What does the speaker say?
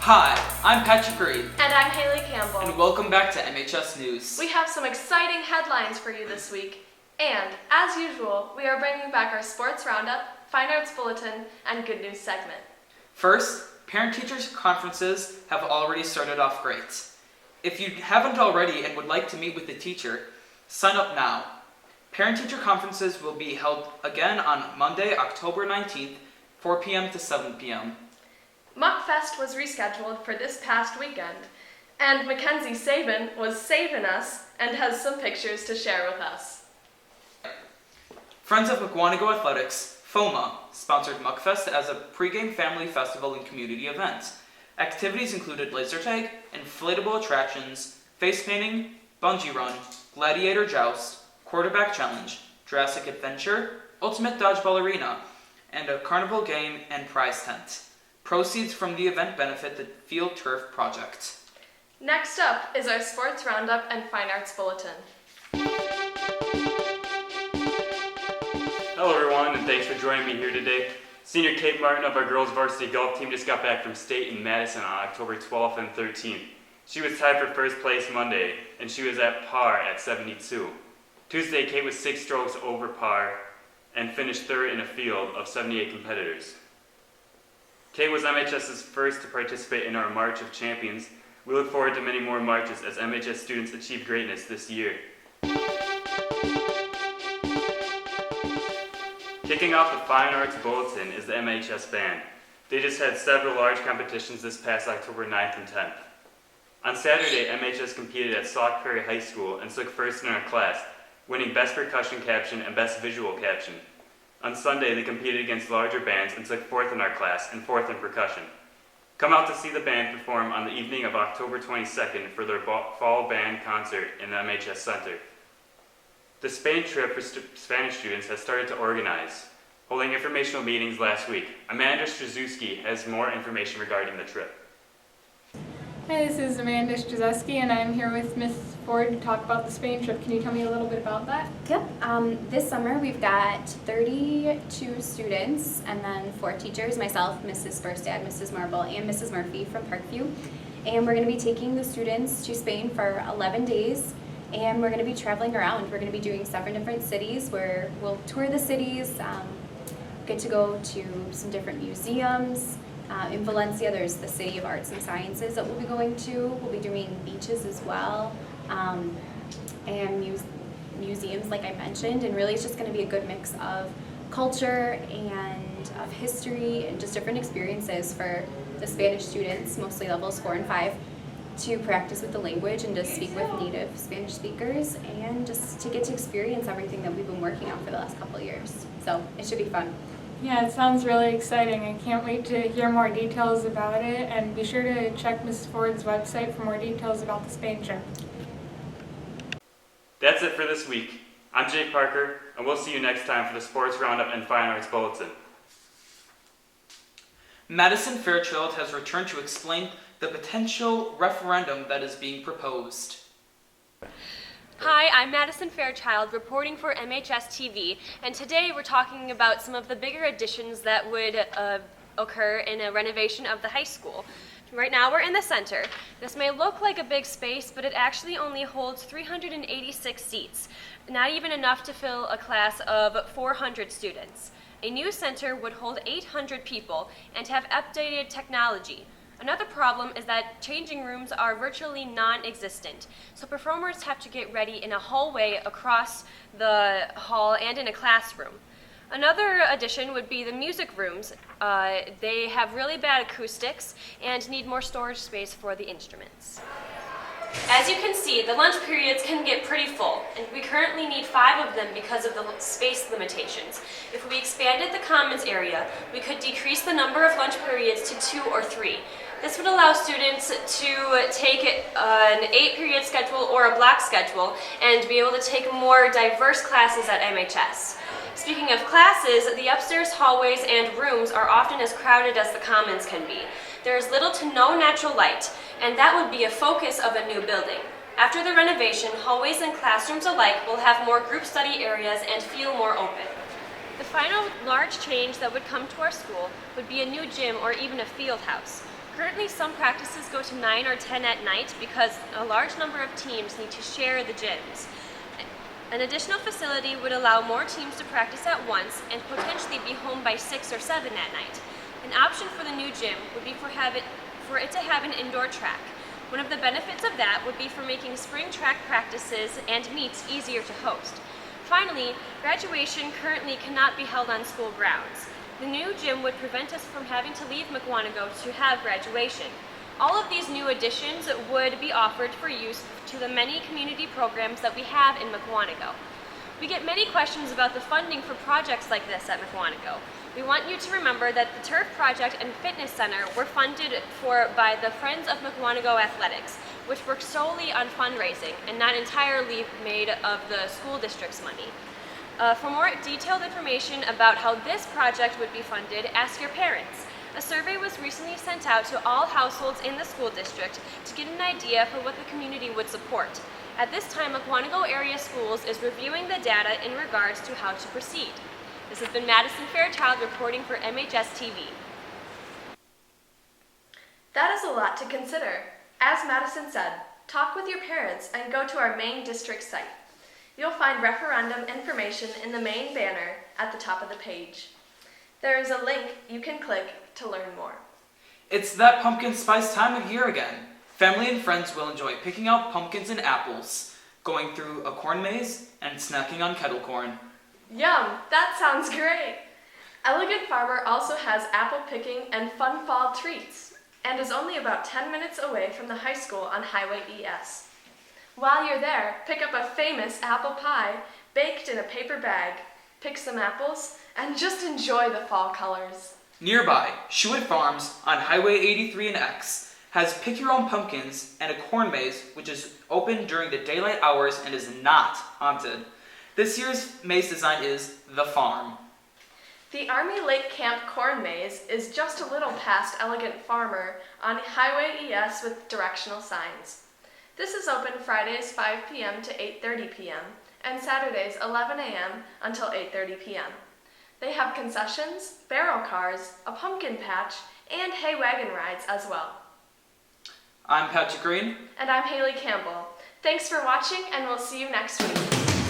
Hi, I'm Patrick Reed. And I'm Haley Campbell. And welcome back to MHS News. We have some exciting headlines for you this week. And, as usual, we are bringing back our Sports Roundup, Fine Arts Bulletin, and Good News segment. First, parent-teachers conferences have already started off great. If you haven't already and would like to meet with the teacher, sign up now. Parent-teacher conferences will be held again on Monday, October 19th, 4 p.m. to 7 p.m. Muckfest was rescheduled for this past weekend, and Mackenzie Sabin was saving us and has some pictures to share with us. Friends of McWanago Athletics, FOMA, sponsored Muckfest as a pregame family festival and community event. Activities included laser tag, inflatable attractions, face painting, bungee run, gladiator joust, quarterback challenge, Jurassic Adventure, ultimate dodgeball arena, and a carnival game and prize tent. Proceeds from the event benefit the Field Turf Project. Next up is our Sports Roundup and Fine Arts Bulletin. Hello everyone, and thanks for joining me here today. Senior Kate Martin of our girls varsity golf team just got back from state in Madison on October 12th and 13th. She was tied for first place Monday, and she was at par at 72. Tuesday, Kate was 6 strokes over par and finished third in a field of 78 competitors. Kate was MHS's first to participate in our March of Champions. We look forward to many more marches as MHS students achieve greatness this year. Kicking off the Fine Arts Bulletin is the MHS Band. They just had several large competitions this past October 9th and 10th. On Saturday, MHS competed at Sauk Prairie High School and took first in our class, winning Best Percussion Caption and Best Visual Caption. On Sunday, they competed against larger bands and took fourth in our class and fourth in percussion. Come out to see the band perform on the evening of October 22nd for their fall band concert in the MHS Center. The Spain trip for Spanish students has started to organize, holding informational meetings last week. Amanda Strzezuski has more information regarding the trip. Hi, this is Amanda Strzezuski, and I'm here with Ms. Ford to talk about the Spain trip. Can you tell me a little bit about that? Yep. This summer we've got 32 students and then 4 teachers, myself, Mrs. Spurstad, Mrs. Marble, and Mrs. Murphy from Parkview. And we're going to be taking the students to Spain for 11 days, and we're going to be traveling around. We're going to be doing 7 different cities where we'll tour the cities, get to go to some different museums. In Valencia, there's the City of Arts and Sciences that we'll be going to. We'll be doing beaches as well, and museums, like I mentioned. And really, it's just going to be a good mix of culture and of history and just different experiences for the Spanish students, mostly levels 4 and 5, to practice with the language and to speak with native Spanish speakers and just to get to experience everything that we've been working on for the last couple of years. So it should be fun. Yeah, it sounds really exciting. I can't wait to hear more details about it, and be sure to check Mrs. Ford's website for more details about the Spain trip. That's it for this week. I'm Jake Parker, and we'll see you next time for the Sports Roundup and Fine Arts Bulletin. Madison Fairchild has returned to explain the potential referendum that is being proposed. Hi, I'm Madison Fairchild, reporting for MHS TV, and today we're talking about some of the bigger additions that would occur in a renovation of the high school. Right now we're in the center. This may look like a big space, but it actually only holds 386 seats, not even enough to fill a class of 400 students. A new center would hold 800 people and have updated technology. Another problem is that changing rooms are virtually non-existent, so performers have to get ready in a hallway across the hall and in a classroom. Another addition would be the music rooms. They have really bad acoustics and need more storage space for the instruments. As you can see, the lunch periods can get pretty full, and we currently need 5 of them because of the space limitations. If we expanded the commons area, we could decrease the number of lunch periods to 2 or 3. This would allow students to take an 8-period schedule or a block schedule and be able to take more diverse classes at MHS. Speaking of classes, the upstairs hallways and rooms are often as crowded as the commons can be. There is little to no natural light, and that would be a focus of a new building. After the renovation, hallways and classrooms alike will have more group study areas and feel more open. The final large change that would come to our school would be a new gym or even a field house. Currently, some practices go to 9 or 10 at night because a large number of teams need to share the gyms. An additional facility would allow more teams to practice at once and potentially be home by 6 or 7 at night. An option for the new gym would be for it to have an indoor track. One of the benefits of that would be for making spring track practices and meets easier to host. Finally, graduation currently cannot be held on school grounds. The new gym would prevent us from having to leave Mukwonago to have graduation. All of these new additions would be offered for use to the many community programs that we have in Mukwonago. We get many questions about the funding for projects like this at Mukwonago. We want you to remember that the Turf Project and Fitness Center were funded by the Friends of Mukwonago Athletics, which work solely on fundraising and not entirely made of the school district's money. For more detailed information about how this project would be funded, ask your parents. A survey was recently sent out to all households in the school district to get an idea for what the community would support. At this time, Mukwonago Area Schools is reviewing the data in regards to how to proceed. This has been Madison Fairchild reporting for MHS TV. That is a lot to consider. As Madison said, talk with your parents and go to our main district site. You'll find referendum information in the main banner at the top of the page. There is a link you can click to learn more. It's that pumpkin spice time of year again. Family and friends will enjoy picking out pumpkins and apples, going through a corn maze, and snacking on kettle corn. Yum! That sounds great! Elegant Farmer also has apple picking and fun fall treats, and is only about 10 minutes away from the high school on Highway ES. While you're there, pick up a famous apple pie baked in a paper bag, pick some apples, and just enjoy the fall colors. Nearby, Schuett Farms on Highway 83 and X has pick your own pumpkins and a corn maze which is open during the daylight hours and is not haunted. This year's maze design is The Farm. The Army Lake Camp Corn Maze is just a little past Elegant Farmer on Highway ES with directional signs. This is open Fridays 5 p.m. to 8:30 p.m. and Saturdays 11 a.m. until 8:30 p.m. They have concessions, barrel cars, a pumpkin patch, and hay wagon rides as well. I'm Patrick Green. And I'm Haley Campbell. Thanks for watching, and we'll see you next week.